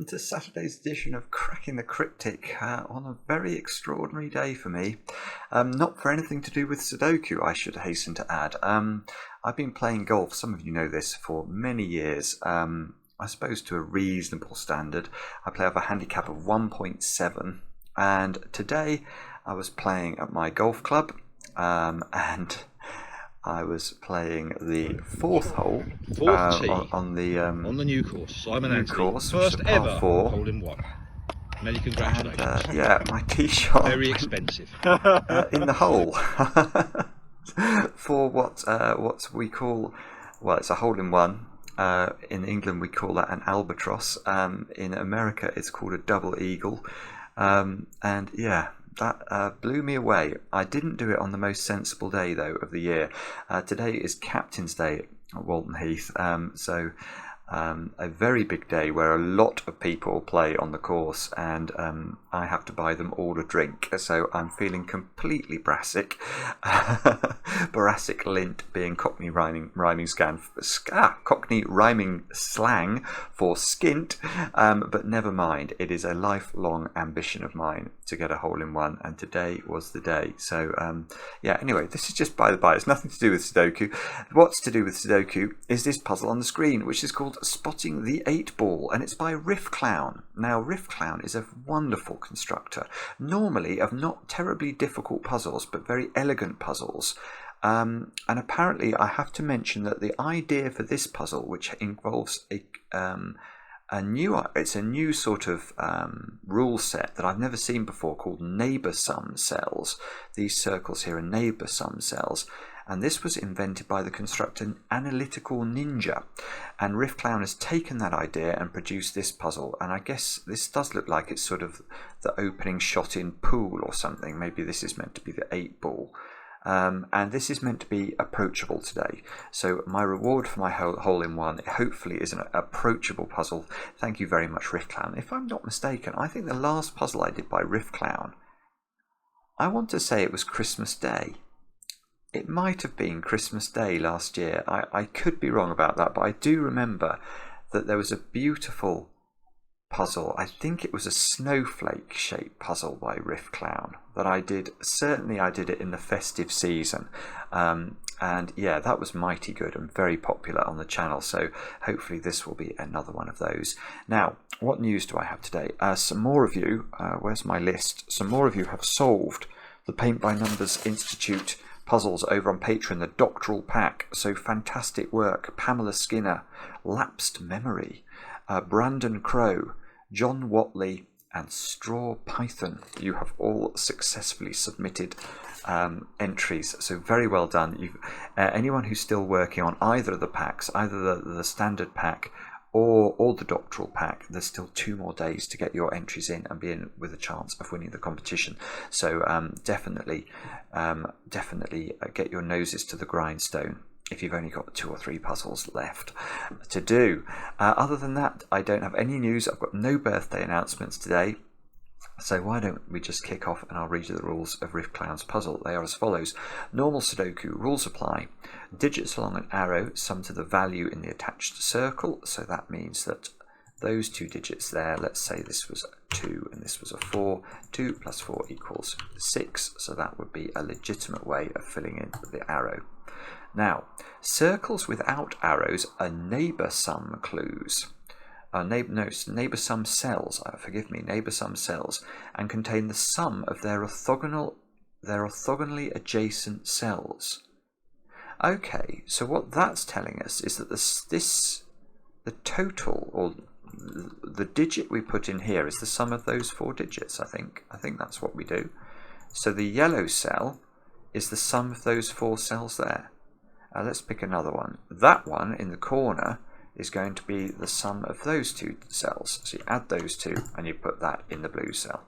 to Saturday's edition of Cracking the Cryptic on a very extraordinary day for me. Not for anything to do with Sudoku, I should hasten to add. I've been playing golf, some of you know this, for many years. I suppose to a reasonable standard. I play off a handicap of 1.7, and today I was playing at my golf club, and I was playing the fourth hole on the new course. Simon new course, first ever hole in one. Many congratulations. And, yeah, my tee shot very expensive in the hole for what we call, well, it's a hole in one. In England we call that an albatross. In America it's called a double eagle, and yeah. That blew me away. I didn't do it on the most sensible day, though, of the year. Today is Captain's Day at Walton Heath, so a very big day where a lot of people play on the course, and I have to buy them all a drink. So I'm feeling completely brassic. Brassic lint being Cockney rhyming Cockney rhyming slang for skint, but never mind. It is a lifelong ambition of mine to get a hole in one, and today was the day. So yeah, anyway, this is just by the by. It's nothing to do with Sudoku. What's to do with Sudoku is this puzzle on the screen, which is called Spotting the 8-Ball, and it's by Riffclown. Now, Riffclown is a wonderful constructor, normally of not terribly difficult puzzles, but very elegant puzzles. And apparently I have to mention that the idea for this puzzle, which involves a new sort of rule set that I've never seen before, called Neighbour Sum cells. These circles here are Neighbour Sum cells, and this was invented by the constructor AnalyticalNinja, and Riffclown has taken that idea and produced this puzzle. And I guess this does look like it's sort of the opening shot in pool or something. Maybe this is meant to be the 8-ball. And this is meant to be approachable today. So my reward for my hole in one hopefully is an approachable puzzle. Thank you very much, Riffclown. If I'm not mistaken, I think the last puzzle I did by Riffclown, I want to say it was Christmas Day. It might have been Christmas Day last year. I could be wrong about that, but I do remember that there was a beautiful puzzle. I think it was a snowflake shaped puzzle by Riffclown that I did. Certainly I did it in the festive season, and yeah, that was mighty good and very popular on the channel, so hopefully this will be another one of those. Now, what news do I have today? Some more of you, where's my list? Some more of you have solved the Paint by Numbers Institute puzzles over on Patreon, the doctoral pack, so fantastic work. Pamela Skinner, Lapsed Memory, Brandon Crow, John Watley, and Straw Python. You have all successfully submitted entries, so very well done. Anyone who's still working on either of the packs, either the standard pack or the doctoral pack, there's still 2 more days to get your entries in and be in with a chance of winning the competition. So definitely get your noses to the grindstone if you've only got 2 or 3 puzzles left to do. Other than that, I don't have any news. I've got no birthday announcements today. So why don't we just kick off and I'll read you the rules of Riffclown's puzzle. They are as follows. Normal Sudoku rules apply. Digits along an arrow sum to the value in the attached circle. So that means that those 2 digits there, let's say this was a 2 and this was a 4. 2 plus 4 equals 6. So that would be a legitimate way of filling in the arrow. Now, circles without arrows are neighbour sum clues. Neighbour sum cells, forgive me, neighbour sum cells, and contain the sum of their orthogonally adjacent cells. Okay, so what that's telling us is that the total, or the digit we put in here, is the sum of those 4 digits, I think. I think that's what we do. So the yellow cell is the sum of those 4 cells there. Let's pick another one. That one in the corner is going to be the sum of those 2 cells. So you add those 2 and you put that in the blue cell.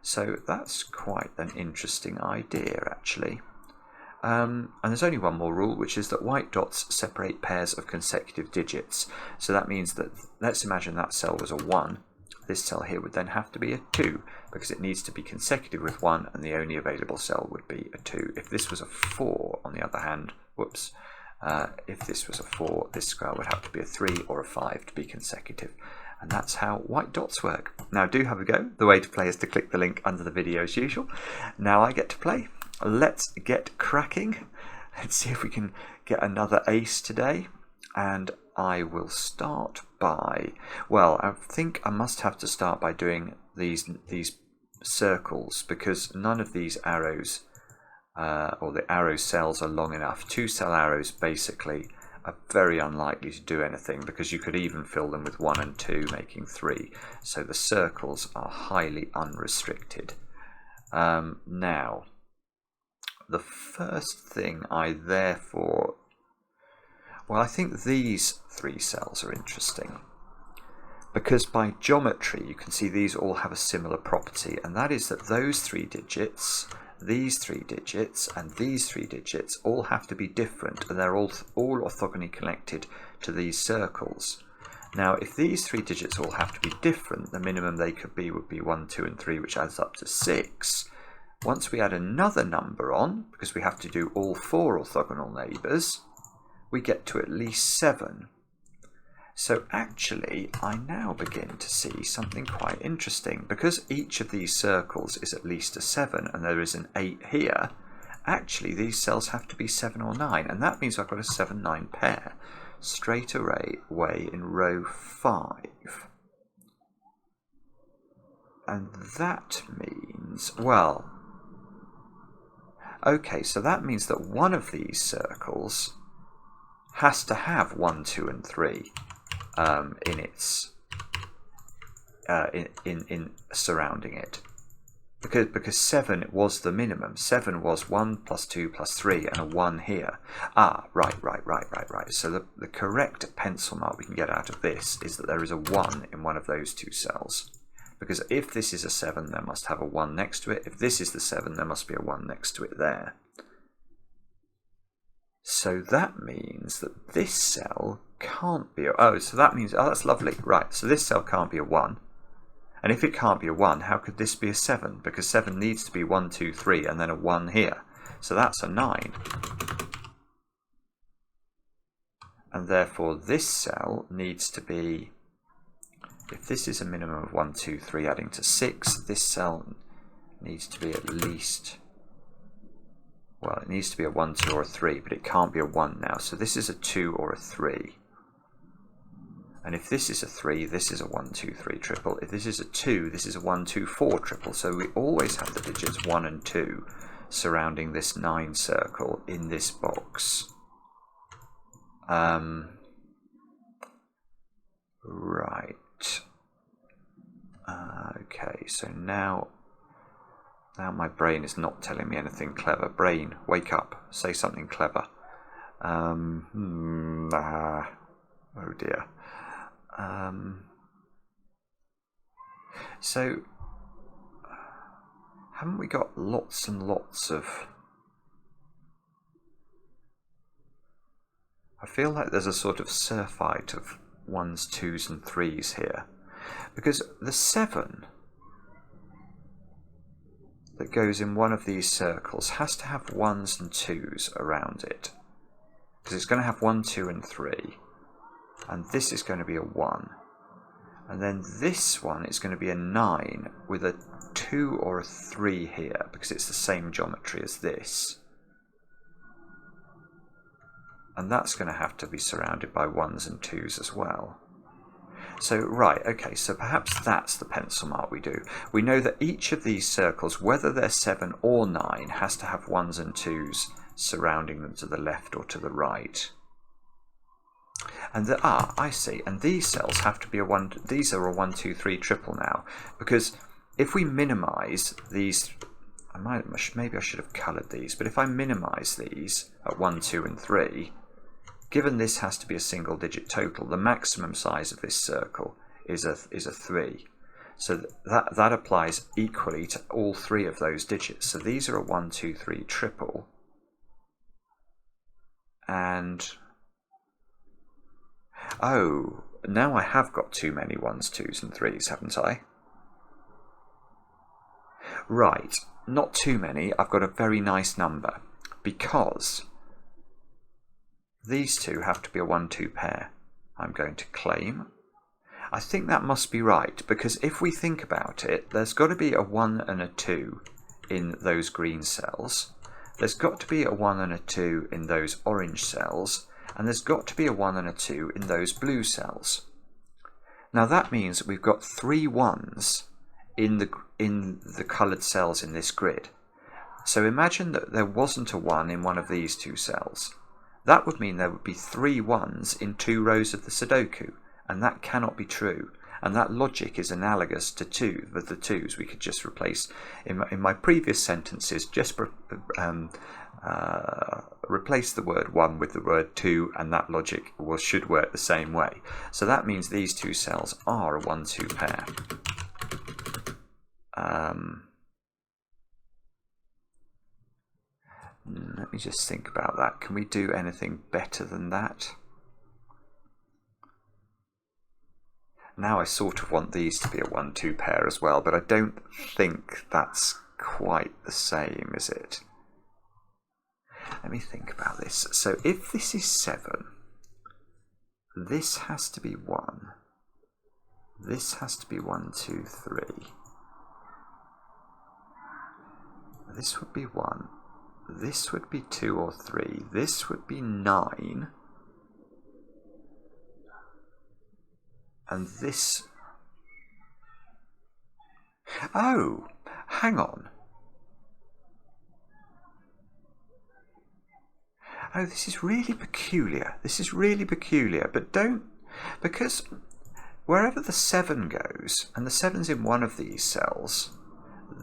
So that's quite an interesting idea, actually. And there's only one more rule, which is that white dots separate pairs of consecutive digits. So that means that, let's imagine that cell was a 1. This cell here would then have to be a 2, because it needs to be consecutive with 1, and the only available cell would be a 2. If this was a 4, on the other hand, whoops, if this was a 4, this cell would have to be a 3 or a 5 to be consecutive. And that's how white dots work. Now do have a go. The way to play is to click the link under the video as usual. Now I get to play. Let's get cracking. Let's see if we can get another ace today. And I will start by, well, I think I must have to start by doing these circles, because none of these arrows or the arrow cells are long enough. 2 cell arrows basically are very unlikely to do anything, because you could even fill them with 1 and 2, making 3. So the circles are highly unrestricted. Now, the first thing I therefore, well, I think these 3 cells are interesting, because by geometry you can see these all have a similar property, and that is that those 3 digits, these 3 digits, and these 3 digits all have to be different, and they're all orthogonally connected to these circles. Now, if these 3 digits all have to be different, the minimum they could be would be 1, 2, and 3, which adds up to 6. Once we add another number on, because we have to do all 4 orthogonal neighbours, we get to at least 7. So actually, I now begin to see something quite interesting. Because each of these circles is at least a 7, and there is an 8 here, actually these cells have to be 7 or 9, and that means I've got a 7-9 pair straight away in row 5. And that means, well, okay, so that means that one of these circles has to have 1, 2, and 3 in its in surrounding it, because 7 was the minimum. 7 was 1 plus 2 plus 3 and a 1 here. Right. So the correct pencil mark we can get out of this is that there is a 1 in one of those 2 cells, because if this is a 7, there must have a 1 next to it. If this is the 7, there must be a 1 next to it there. So that means that this cell can't be a, so that means, that's lovely. Right, so this cell can't be a 1. And if it can't be a 1, how could this be a 7? Because 7 needs to be 1, 2, 3, and then a 1 here. So that's a 9. And therefore this cell needs to be, if this is a minimum of 1, 2, 3 adding to 6, this cell needs to be at least, well, it needs to be a 1, 2, or a 3, but it can't be a 1 now. So this is a 2 or a 3. And if this is a 3, this is a 1, 2, 3 triple. If this is a 2, this is a 1, 2, 4 triple. So we always have the digits 1 and 2 surrounding this 9 circle in this box. Right. Okay, so now my brain is not telling me anything clever. Brain, wake up. Say something clever. Oh dear. So, haven't we got lots and lots of... I feel like there's a sort of surfeit of 1s, 2s and 3s here. Because the 7 that goes in one of these circles has to have 1s and 2s around it. Because it's going to have 1, 2 and 3. And this is going to be a 1. And then this one is going to be a 9 with a 2 or a 3 here, because it's the same geometry as this. And that's going to have to be surrounded by 1s and 2s as well. So, right, okay, so perhaps that's the pencil mark we do. We know that each of these circles, whether they're 7 or 9, has to have 1s and 2s surrounding them to the left or to the right. And I see, and these cells have to be a 1, these are a 1, 2, 3 triple now, because if we minimize these, maybe I should have colored these, but if I minimize these at 1, 2 and 3, given this has to be a single digit total, the maximum size of this circle is a 3. So that applies equally to all 3 of those digits. So these are a 1, 2, 3 triple. And oh, now I have got too many 1s, 2s and 3s, haven't I? Right, not too many. I've got a very nice number, because these two have to be a 1, 2 pair. I'm going to claim. I think that must be right, because if we think about it, there's got to be a 1 and a 2 in those green cells. There's got to be a 1 and a 2 in those orange cells, and there's got to be a 1 and a 2 in those blue cells. Now that means that we've got 3 1s in the coloured cells in this grid. So imagine that there wasn't a 1 in one of these 2 cells. That would mean there would be 3 1s in 2 rows of the Sudoku, and that cannot be true. And that logic is analogous to 2 with the 2s. We could just replace, in my previous sentences, just replace the word 1 with the word 2, and that logic should work the same way. So that means these 2 cells are a 1-2 pair. Let me just think about that. Can we do anything better than that? Now I sort of want these to be a 1-2 pair as well, but I don't think that's quite the same, is it? Let me think about this. So if this is 7, this has to be 1. This has to be 1, 2, 3. This would be 1. This would be 2 or 3. This would be 9. And this... Oh, hang on. Oh, this is really peculiar. This is really peculiar, but don't... Because wherever the 7 goes, and the 7's in one of these cells,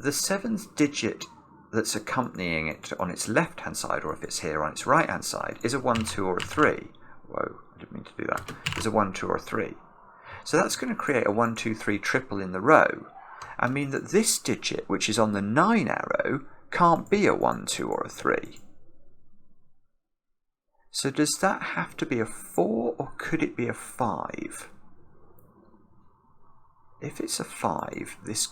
the 7th digit that's accompanying it on its left-hand side, or if it's here on its right-hand side, is a 1, 2, or a 3. Whoa, I didn't mean to do that. Is a 1, 2, or a 3. So that's going to create a 1, 2, 3 triple in the row, and mean that this digit, which is on the 9 arrow, can't be a 1, 2, or a 3. So does that have to be a 4, or could it be a 5? If it's a 5, these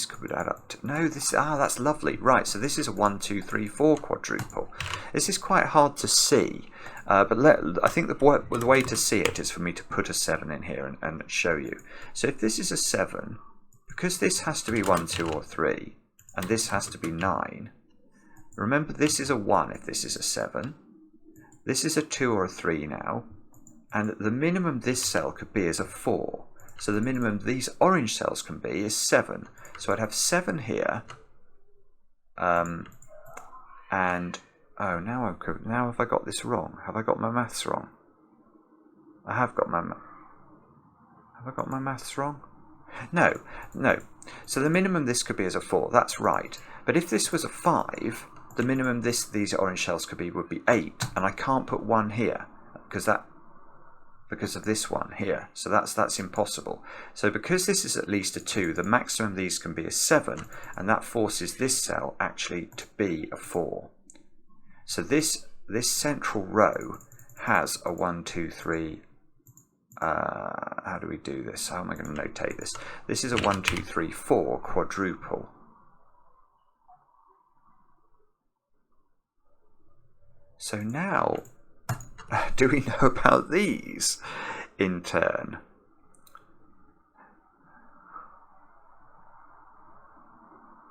could add up to... No, that's lovely. Right, so this is a 1, 2, 3, 4 quadruple. This is quite hard to see, but I think the way to see it is for me to put a 7 in here and show you. So if this is a 7, because this has to be 1, 2, or 3, and this has to be 9, remember this is a 1 if this is a 7. This is a 2 or a 3 now, and the minimum this cell could be is a 4. So the minimum these orange cells can be is 7. So I'd have 7 here, and oh, now have I got this wrong? Have I got my maths wrong? I have got my have I got my maths wrong? No. So the minimum this could be is a 4. That's right. But if this was a 5, the minimum these orange cells could be would be 8, and I can't put 1 here because of this one here, so that's impossible. So because this is at least a 2, the maximum these can be is 7, and that forces this cell actually to be a 4. So this central row has a 1, 2, 3. How do we do this? How am I going to notate this? This is a 1, 2, 3, 4 quadruple. So now, do we know about these in turn?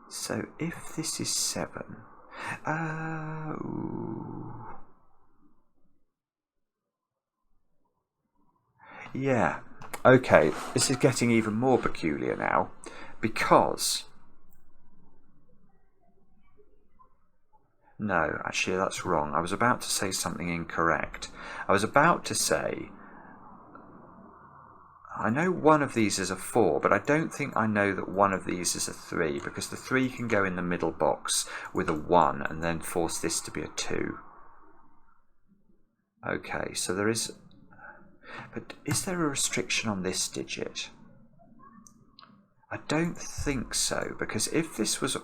So if this is 7, yeah, okay, this is getting even more peculiar now, because no, actually that's wrong. I was about to say something incorrect. I was about to say, I know one of these is a 4, but I don't think I know that one of these is a 3, because the 3 can go in the middle box with a 1 and then force this to be a 2. Okay, so there is... But is there a restriction on this digit? I don't think so, because if this was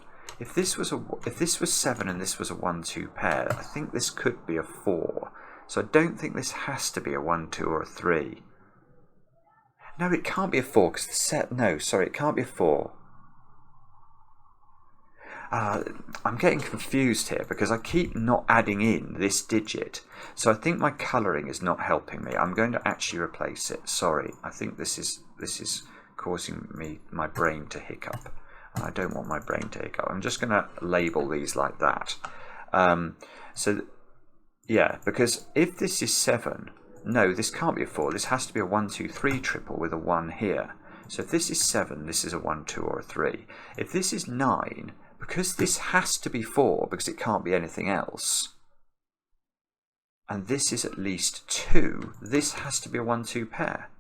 7 and this was a 1, 2 pair, I think this could be a 4. So I don't think this has to be a 1, 2 or a 3. No, it can't be a 4 because the set. No, sorry, it can't be a 4. I'm getting confused here because I keep not adding in this digit. So I think my colouring is not helping me. I'm going to actually replace it. Sorry, I think this is causing my brain to hiccup. I don't want my brain to hiccup. I'm just going to label these like that. Yeah, because if this is 7, no, this can't be a 4. This has to be a 1, 2, 3 triple with a 1 here. So if this is 7, this is a 1, 2, or a 3. If this is 9, because this has to be 4, because it can't be anything else, and this is at least 2, this has to be a 1, 2 pair.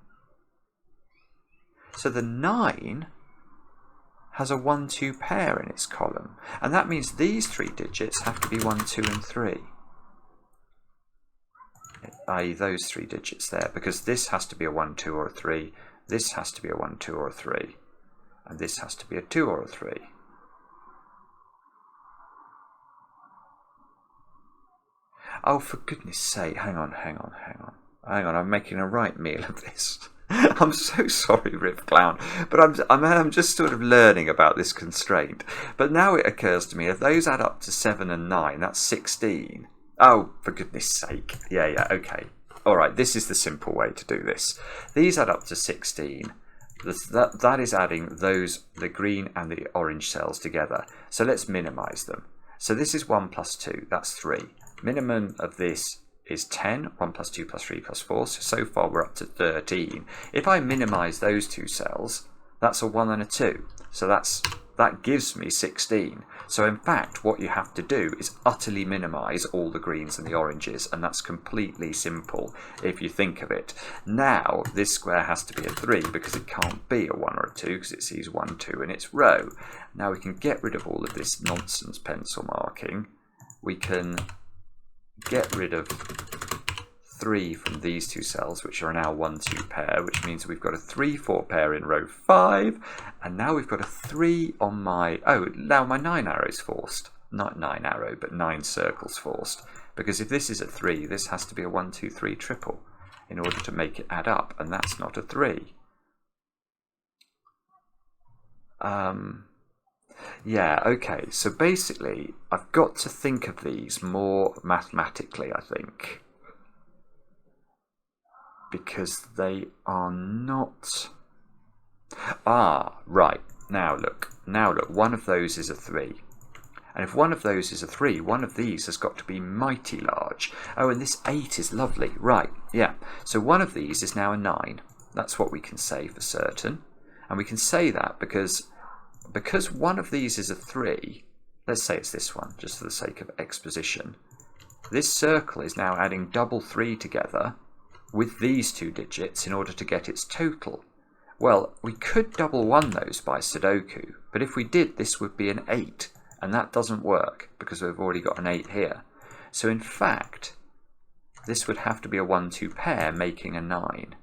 So the 9 has a 1, 2 pair in its column, and that means these 3 digits have to be 1, 2, and 3. I.e. those 3 digits there, because this has to be a 1, 2, or a 3, this has to be a 1, 2, or a 3, and this has to be a 2 or a 3. Oh, for goodness sake, hang on, I'm making a right meal of this. I'm so sorry, Riffclown, but I'm just sort of learning about this constraint. But now it occurs to me, if those add up to 7 and 9, that's 16. Oh, for goodness sake. Yeah, okay. All right, this is the simple way to do this. These add up to 16. That is adding the green and the orange cells together. So let's minimize them. So this is 1 plus 2, that's 3. Minimum of this is 10, 1 plus 2 plus 3 plus 4. So far we're up to 13. If I minimize those 2 cells, that's a 1 and a 2. So that gives me 16. So in fact, what you have to do is utterly minimize all the greens and the oranges, and that's completely simple if you think of it. Now, this square has to be a 3 because it can't be a 1 or a 2 because it sees 1, 2 in its row. Now we can get rid of all of this nonsense pencil marking. We can get rid of 3 from these 2 cells, which are now 1, 2 pair, which means we've got a 3, 4 pair in row 5, and now we've got a 3 on my, now my 9 arrows forced. Not 9 arrow, but 9 circles forced. Because if this is a 3, this has to be a 1, 2, 3 triple in order to make it add up, and that's not a 3. Yeah, okay, so basically, I've got to think of these more mathematically, I think. Because they are not... right, now look, one of those is a 3. And if one of those is a 3, one of these has got to be mighty large. Oh, and this 8 is lovely, right, yeah. So one of these is now a 9. That's what we can say for certain. And we can say that because one of these is a 3, let's say it's this one, just for the sake of exposition. This circle is now adding double 3 together with these 2 digits in order to get its total. Well, we could double 1 those by sudoku, but if we did, this would be an 8, and that doesn't work because we've already got an 8 here. So in fact, this would have to be a 1, 2 pair, making a 9.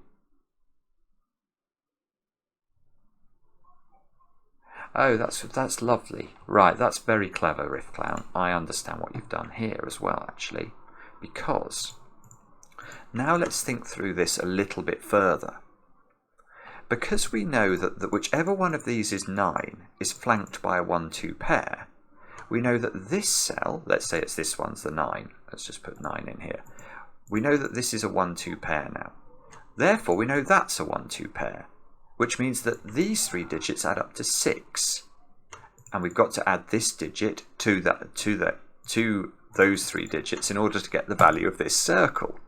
Oh, that's lovely. Right, that's very clever, Riffclown. I understand what you've done here as well, actually, because... Now let's think through this a little bit further. Because we know that whichever one of these is 9 is flanked by a 1, 2 pair, we know that this cell, let's say it's this one's the 9, let's just put 9 in here, we know that this is a 1, 2 pair now. Therefore, we know that's a 1, 2 pair, which means that these 3 digits add up to 6. And we've got to add this digit to those 3 digits in order to get the value of this circle.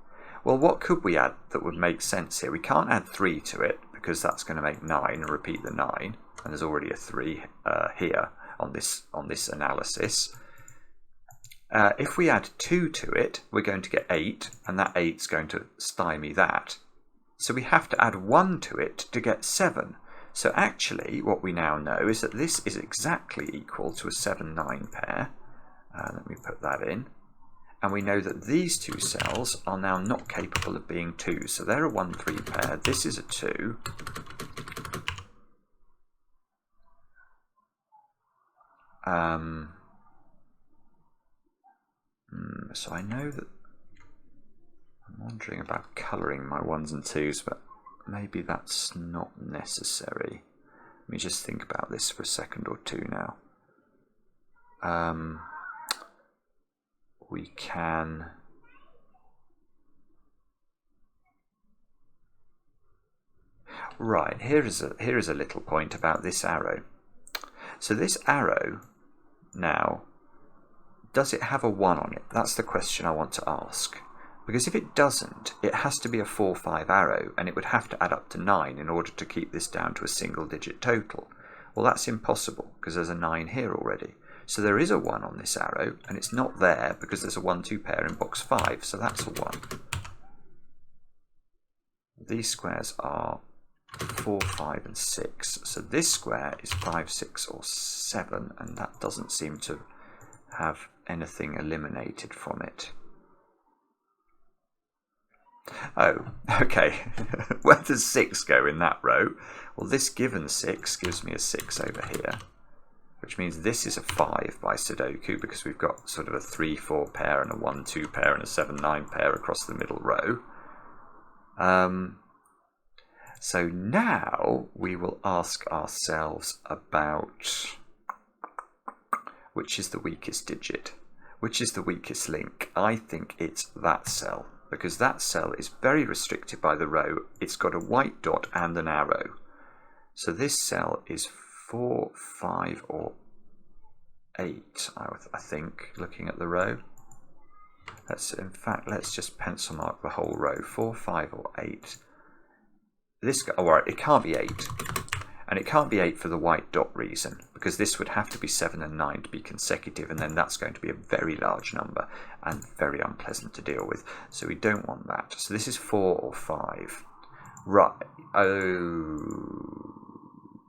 Well, what could we add that would make sense here? We can't add 3 to it because that's going to make 9 and repeat the 9. And there's already a 3 here on this analysis. If we add 2 to it, we're going to get 8, and that 8's going to stymie that. So we have to add 1 to it to get 7. So actually, what we now know is that this is exactly equal to a 7-9 pair. Let me put that in. And we know that these 2 cells are now not capable of being 2. So they're a 1, 3 pair. This is a 2. So I know that I'm wondering about colouring my 1s and 2s, but maybe that's not necessary. Let me just think about this for a second or two now. we can right, here is a little point about this arrow. So this arrow now, does it have a 1 on it? That's the question I want to ask. Because if it doesn't, it has to be a 4-5 arrow, and it would have to add up to 9 in order to keep this down to a single digit total. Well, that's impossible, because there's a 9 here already. So there is a 1 on this arrow, and it's not there because there's a 1-2 pair in box 5, so that's a 1. These squares are 4, 5 and 6. So this square is 5, 6 or 7, and that doesn't seem to have anything eliminated from it. Oh, okay. Where does 6 go in that row? Well, this given 6 gives me a 6 over here, which means this is a 5 by Sudoku, because we've got sort of a 3, 4 pair and a 1, 2 pair and a 7, 9 pair across the middle row. So now we will ask ourselves about which is the weakest digit, which is the weakest link. I think it's that cell, because that cell is very restricted by the row. It's got a white dot and an arrow. So this cell is 4, 5 or 8, I think, looking at the row. In fact, let's just pencil mark the whole row, 4, 5 or 8. It can't be 8. And it can't be 8 for the white dot reason, because this would have to be 7 and 9 to be consecutive, and then that's going to be a very large number and very unpleasant to deal with. So we don't want that. So this is 4 or 5. Right. Oh,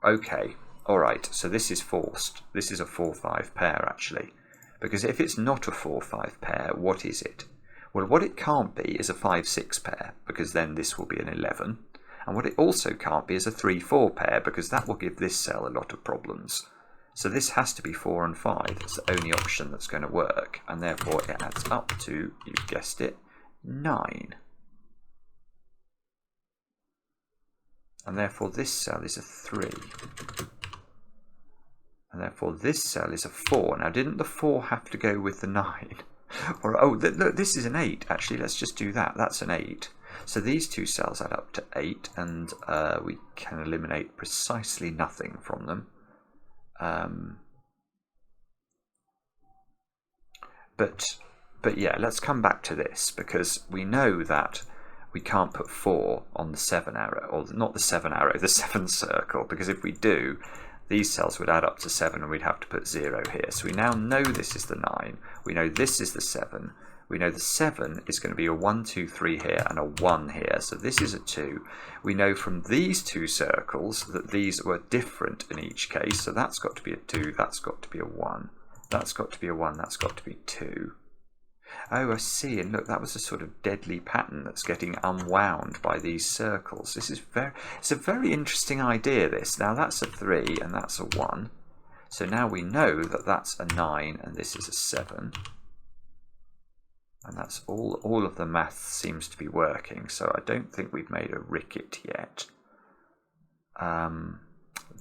okay. All right. So this is forced. This is a 4-5 pair, actually. Because if it's not a 4-5 pair, what is it? Well, what it can't be is a 5-6 pair, because then this will be an 11. And what it also can't be is a 3-4 pair, because that will give this cell a lot of problems. So this has to be 4 and 5. It's the only option that's going to work. And therefore it adds up to, you guessed it, 9. And therefore this cell is a 3. And therefore this cell is a 4. Now, didn't the 4 have to go with the 9? Or, oh, look, this is an 8. Actually, let's just do that. That's an 8. So these two cells add up to 8, and we can eliminate precisely nothing from them. But yeah, let's come back to this, because we know that we can't put 4 on the 7 arrow, or not the 7 arrow, the 7 circle, because if we do, these cells would add up to 7 and we'd have to put 0 here. So we now know this is the 9, we know this is the 7, we know the 7 is going to be a 1, 2, 3 here and a 1 here, so this is a 2. We know from these two circles that these were different in each case, so that's got to be a 2, that's got to be a 1, that's got to be a 1, that's got to be 2. Oh, I see, and look, that was a sort of deadly pattern that's getting unwound by these circles. It's a very interesting idea, this. Now that's a 3 and that's a 1. So now we know that that's a 9 and this is a 7. And that's all of the math seems to be working, so I don't think we've made a ricket yet.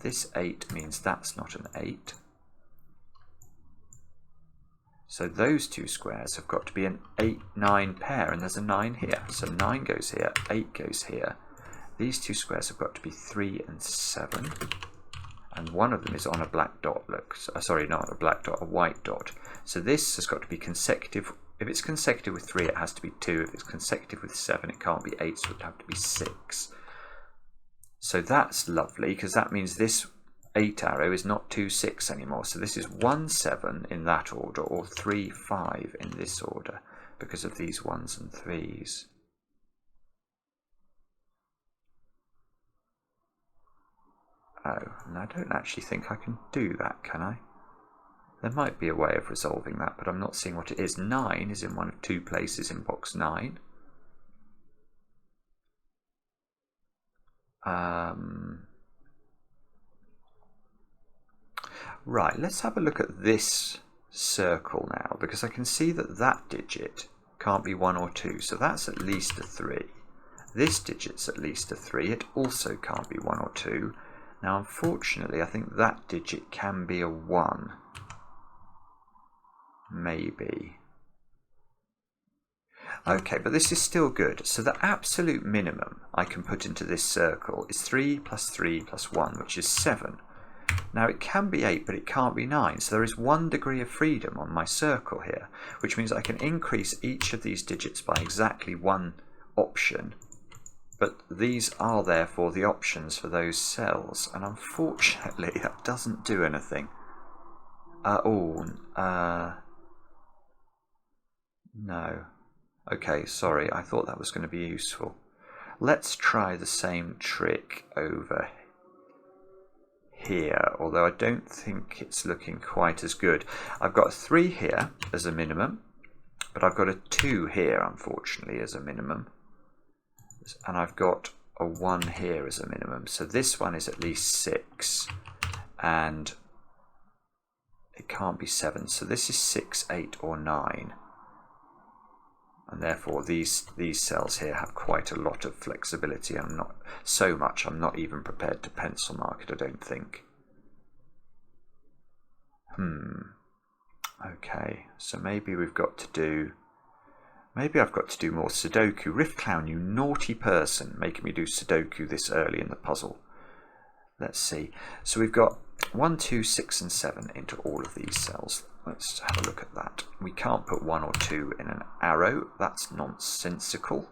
This 8 means that's not an 8. So those two squares have got to be an 8-9 pair, and there's a 9 here. So 9 goes here, 8 goes here. These two squares have got to be 3 and 7. And one of them is on a black dot, look. Sorry, not a black dot, a white dot. So this has got to be consecutive. If it's consecutive with 3, it has to be 2. If it's consecutive with 7, it can't be 8, so it would have to be 6. So that's lovely, because that means this 8 arrow is not 2, 6 anymore. So this is 1, 7 in that order, or 3, 5 in this order, because of these 1s and 3s. Oh, and I don't actually think I can do that, can I? There might be a way of resolving that, but I'm not seeing what it is. 9 is in one of 2 places in box 9. Right, let's have a look at this circle now, because I can see that that digit can't be 1 or 2, so that's at least a 3. This digit's at least a 3. It also can't be 1 or 2. Now, unfortunately, I think that digit can be a 1. maybe. Okay, but this is still good. So the absolute minimum I can put into this circle is 3 plus 3 plus 1, which is 7. Now it can be 8, but it can't be 9. So there is 1 degree of freedom on my circle here, which means I can increase each of these digits by exactly 1 option. But these are therefore the options for those cells. And unfortunately, that doesn't do anything. No. Okay, sorry, I thought that was going to be useful. Let's try the same trick over here, although I don't think it's looking quite as good. I've got a 3 here as a minimum, but I've got a 2 here, unfortunately, as a minimum. And I've got a 1 here as a minimum. So this one is at least 6, and it can't be 7. So this is 6, 8, or 9. And therefore these cells here have quite a lot of flexibility. I'm not so much, I'm not even prepared to pencil mark it, I don't think. Okay, so maybe I've got to do more sudoku. Riffclown, you naughty person, making me do sudoku this early in the puzzle. Let's see. So we've got 1, 2, 6 and 7 into all of these cells. Let's have a look at that. We can't put 1 or 2 in an arrow. That's nonsensical.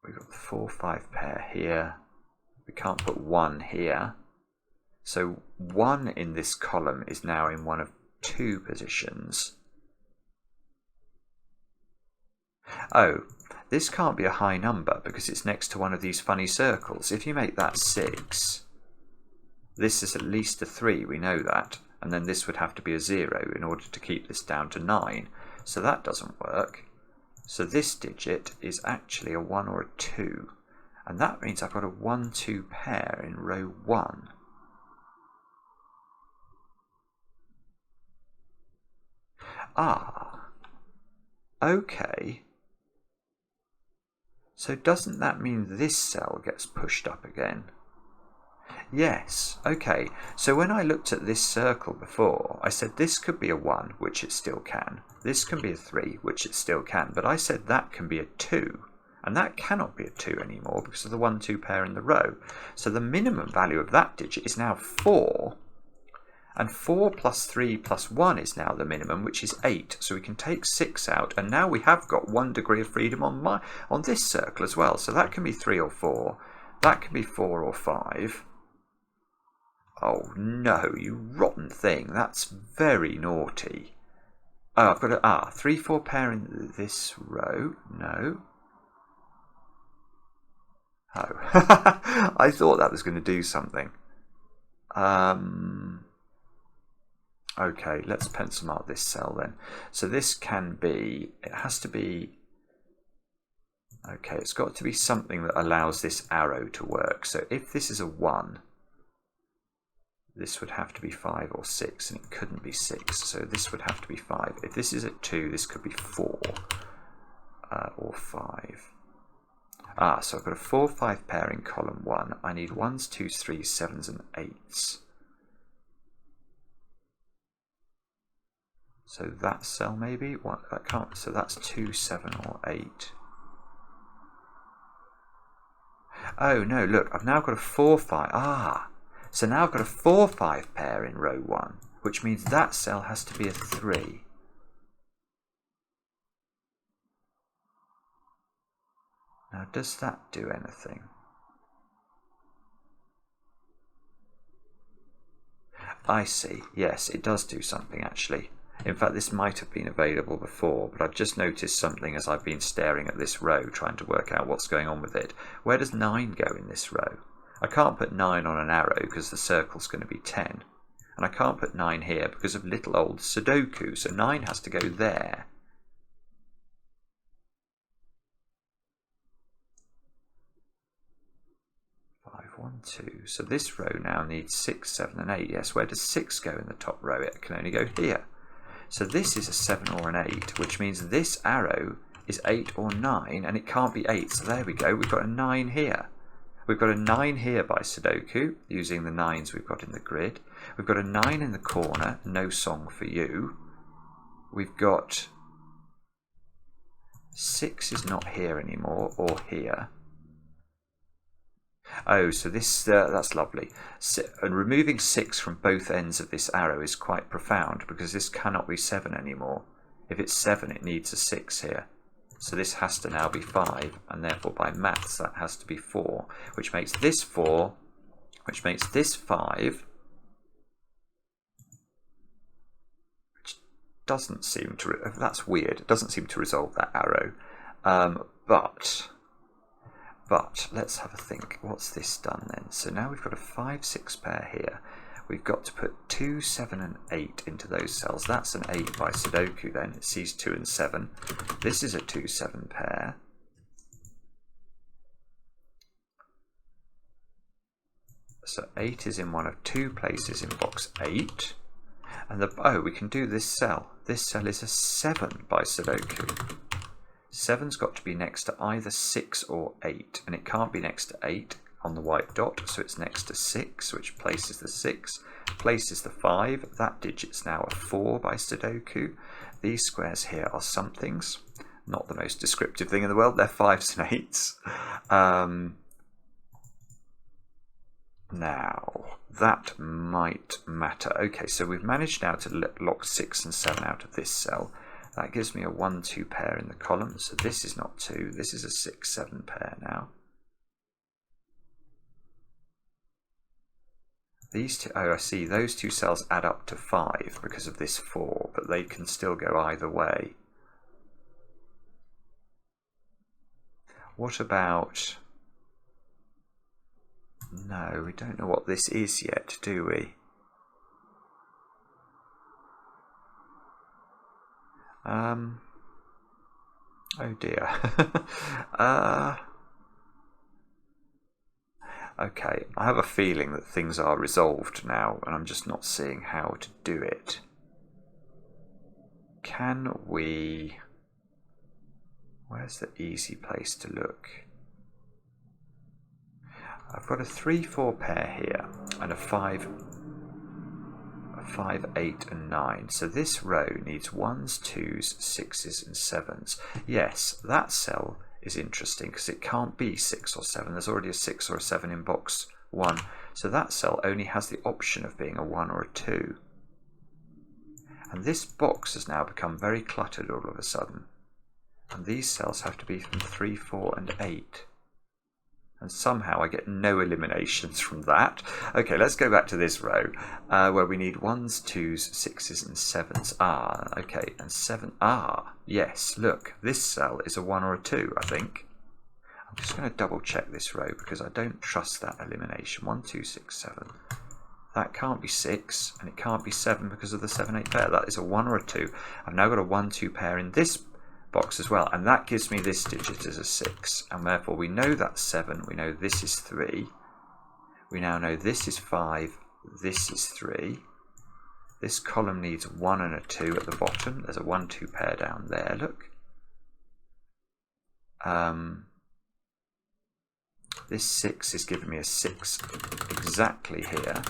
We've got the 4, 5 pair here. We can't put 1 here. So 1 in this column is now in one of 2 positions. Oh, this can't be a high number because it's next to one of these funny circles. If you make that 6, this is at least a 3, we know that. And then this would have to be a 0 in order to keep this down to 9. So that doesn't work. So this digit is actually a 1 or a 2. And that means I've got a 1, 2 pair in row 1. Ah, okay. So doesn't that mean this cell gets pushed up again? Yes, okay. So when I looked at this circle before, I said this could be a 1, which it still can. This can be a 3, which it still can. But I said that can be a 2. And that cannot be a 2 anymore because of the 1, 2 pair in the row. So the minimum value of that digit is now 4. And 4 plus 3 plus 1 is now the minimum, which is 8. So we can take 6 out. And now we have got 1 degree of freedom on this circle as well. So that can be 3 or 4. That can be 4 or 5. Oh no, you rotten thing. That's very naughty. Oh, I've got a 3, 4 pair in this row. No. Oh. I thought that was going to do something. Okay, let's pencil mark this cell then. So this can be, it has to be, okay, it's got to be something that allows this arrow to work. So if this is a 1, this would have to be 5 or 6, and it couldn't be 6, so this would have to be 5. If this is a 2, this could be 4 or 5. So I've got a 4, 5 pair in column 1. I need 1s, 2s, 3s, 7s and 8s. So that cell maybe? What, that can't, so that's 2, 7 or 8. Oh no, look, I've now got a 4, 5. So now I've got a 4, 5 pair in row 1, which means that cell has to be a 3. Now, does that do anything? I see. Yes, it does do something actually. In fact, this might have been available before, but I've just noticed something as I've been staring at this row, trying to work out what's going on with it. Where does 9 go in this row? I can't put 9 on an arrow because the circle's going to be 10. And I can't put 9 here because of little old sudoku, so 9 has to go there. Five, 1, 2. So this row now needs 6, 7 and 8. Yes, where does 6 go in the top row? It can only go here. So this is a 7 or an 8, which means this arrow is 8 or 9, and it can't be 8. So there we go, we've got a 9 here. We've got a 9 here by Sudoku, using the 9s we've got in the grid. We've got a 9 in the corner, no song for you. We've got 6 is not here anymore, or here. Oh, so this that's lovely. And removing 6 from both ends of this arrow is quite profound, because this cannot be 7 anymore. If it's 7, it needs a 6 here. So this has to now be 5, and therefore by maths that has to be 4, which makes this 4, which makes this 5, which doesn't seem to, that's weird, it doesn't seem to resolve that arrow. But let's have a think. What's this done then? So now we've got a 5, 6 pair here. We've got to put 2, 7 and 8 into those cells. That's an 8 by Sudoku then. It sees 2 and 7. This is a 2, 7 pair. So 8 is in one of 2 places in box 8. And oh, we can do this cell. This cell is a 7 by Sudoku. 7's got to be next to either 6 or 8, and it can't be next to 8 on the white dot, so it's next to 6, which places the 6, places the 5. That digit's now a 4 by Sudoku. These squares here are somethings, not the most descriptive thing in the world, they're 5s and 8s. Now, that might matter. Okay, so we've managed now to lock 6 and 7 out of this cell. That gives me a 1, 2 pair in the column, so this is not 2, this is a 6, 7 pair now. These two, oh I see, those 2 cells add up to 5 because of this 4, but they can still go either way. What about... No, we don't know what this is yet, do we? Oh dear. Okay, I have a feeling that things are resolved now, and I'm just not seeing how to do it. Can we... Where's the easy place to look? I've got a 3, 4 pair here, and a 5, 8 and 9. So this row needs 1s, 2s, 6s and 7s. Yes, that cell is interesting because it can't be 6 or 7. There's already a 6 or a 7 in box 1. So that cell only has the option of being a 1 or a 2. And this box has now become very cluttered all of a sudden. And these cells have to be from 3, 4 and 8. And somehow I get no eliminations from that. Okay, let's go back to this row where we need 1s, 2s, 6s and 7s. Ah, okay, and 7. Ah, yes, look, this cell is a 1 or a 2, I think. I'm just going to double check this row because I don't trust that elimination. 1, 2, 6, 7. That can't be 6 and it can't be 7 because of the 7, 8 pair. That is a 1 or a 2. I've now got a 1, 2 pair in this box as well, and that gives me this digit as a 6, and therefore we know that's 7, we know this is 3, we now know this is 5, this is 3, this column needs 1 and a 2 at the bottom, there's a 1, 2 pair down there, look. This 6 is giving me a 6 exactly here,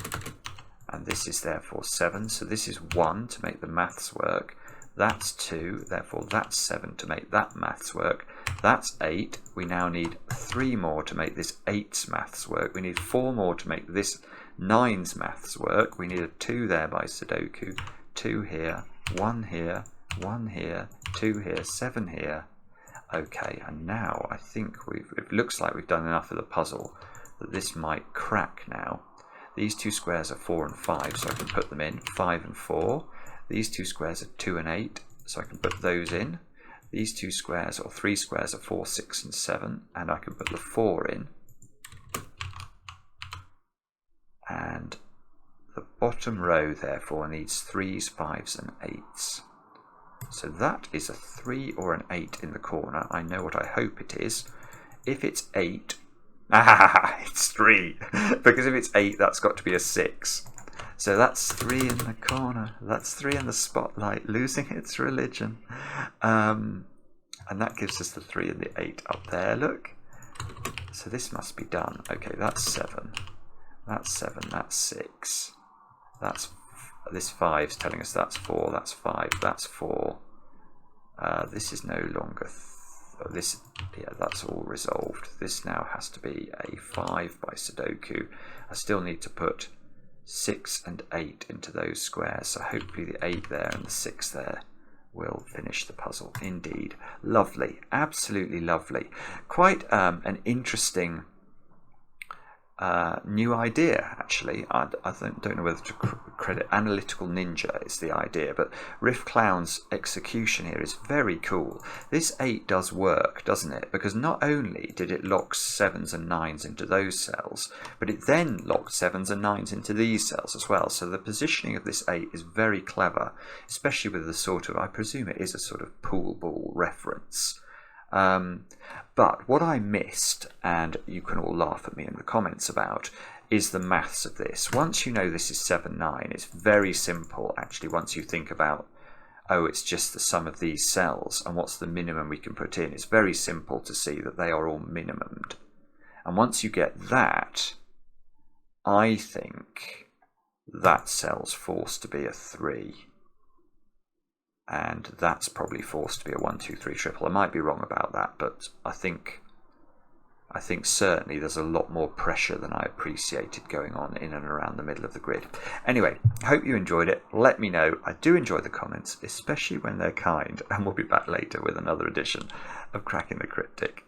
and this is therefore 7, so this is 1 to make the maths work. That's 2, therefore that's 7 to make that maths work. That's 8. We now need 3 more to make this 8's maths work. We need 4 more to make this 9's maths work. We need a 2 there by Sudoku. 2 here, 1 here, 1 here, 2 here, 7 here. Okay, and now I think it looks like we've done enough of the puzzle that this might crack now. These 2 squares are 4 and 5, so I can put them in. 5 and 4. These 2 squares are 2 and 8, so I can put those in. These 2 squares, or 3 squares, are 4, 6 and 7, and I can put the 4 in. And the bottom row, therefore, needs 3s, 5s and 8s. So that is a 3 or an 8 in the corner. I know what I hope it is. If it's 8, it's 3. Because if it's 8, that's got to be a 6. So that's 3 in the corner. That's 3 in the spotlight, losing its religion. And that gives us the 3 and the 8 up there, look. So this must be done. Okay, that's 7. That's 7. That's 6. That's this 5's telling us that's 4. That's 5. That's 4. This is no longer this. Yeah, that's all resolved. This now has to be a 5 by Sudoku. I still need to put 6 and 8 into those squares. So hopefully the 8 there and the 6 there will finish the puzzle. Indeed. Lovely. Absolutely lovely. Quite an interesting new idea, actually. I don't know whether to credit AnalyticalNinja is the idea, but Riffclown's execution here is very cool. This 8 does work, doesn't it? Because not only did it lock 7s and 9s into those cells, but it then locked 7s and 9s into these cells as well. So the positioning of this 8 is very clever, especially with the sort of, I presume it is a sort of pool ball reference. But what I missed, and you can all laugh at me in the comments about, is the maths of this. Once you know this is 7, 9, it's very simple actually once you think about, oh, it's just the sum of these cells and what's the minimum we can put in. It's very simple to see that they are all minimumed. And once you get that, I think that cell's forced to be a 3. And that's probably forced to be a 1, 2, 3 triple. I might be wrong about that, but I think certainly there's a lot more pressure than I appreciated going on in and around the middle of the grid. Anyway, I hope you enjoyed it. Let me know. I do enjoy the comments, especially when they're kind, and we'll be back later with another edition of Cracking the Cryptic.